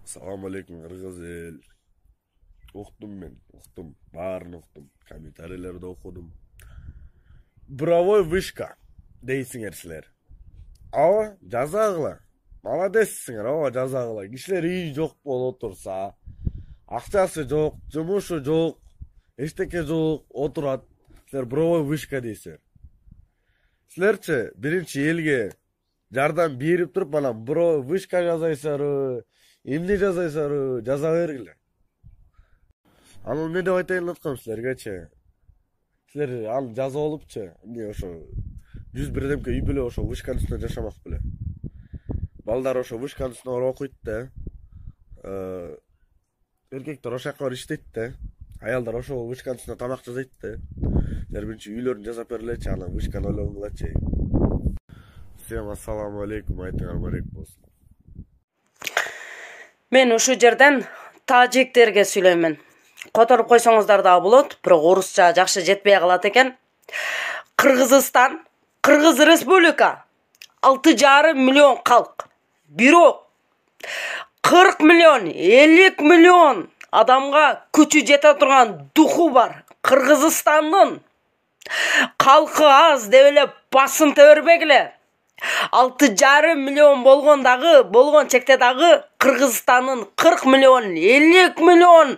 Assalamu alaikum Kırgız el. Uqdum men, uqdum. Bарын uqdum. Kommentariylerde okudum. Bravo вышка дейсиңер силер. Ава, жазагыла. Молодецсиңер, ава жазагыла. Кишилер үй жок болуп турса, акчасы жок, жумушу жок, эчтеке жок, отурат. Силер бровой вышка дейсиңер. Силерчи биринчи элге жардам берип туруп, анан бровой вышка жазайсызбы, эмне жазайсызбы, жаза бергиле. Анан эмне деп айтайын деп аткам силергечи. Силер ал жазып алыпчы, эмне ошо 100 бирдемке үй беле ошо вышканын үстүнө жашамак беле. Балдар ошо вышканын үстүнө барып окуйт да. Эркектер ошол жака барып иштейт да. Аялдар ошо вышканын үстүнө тамак жасайт да. Силер биринчи үйлөрүн жасап бергилечи, анан вышканы ойлонгулачы. Всем ассаламу алейкум, айтыңар барек болсун. Мен ушул жерден тажиктерге сүйлөймүн. Которуп койсоңуздар да болот, бирок орусча жакшы жетпей калат экен. Кыргызстан, Кыргыз Республика 6,5 миллион калк. Бирок 40 миллион, 50 миллион адамга күчү жете турган духу бар. Кыргызстандын калкы аз деп эле басын тебербегиле. 6,5 миллион болгон чекте дагы Кыргызстандын 40 миллион, 50 миллион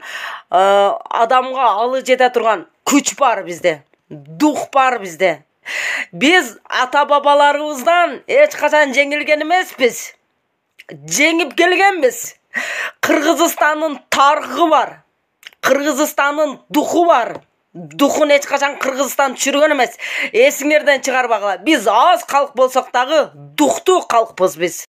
адамга алы жете турган күч бар бизде. Дух бар бизде. Биз ата бабаларыбыздан эч качан жеңилген эмеспиз. Жеңип келгенбиз. Кыргызстандын тарыхы бар. Кыргызстандын духу бар. Духун эч качан Кыргызстан түшүргөн эмес. Эсиңерден чыгарбагыла. Биз аз калк болсок дагы духтуу калкпыз биз.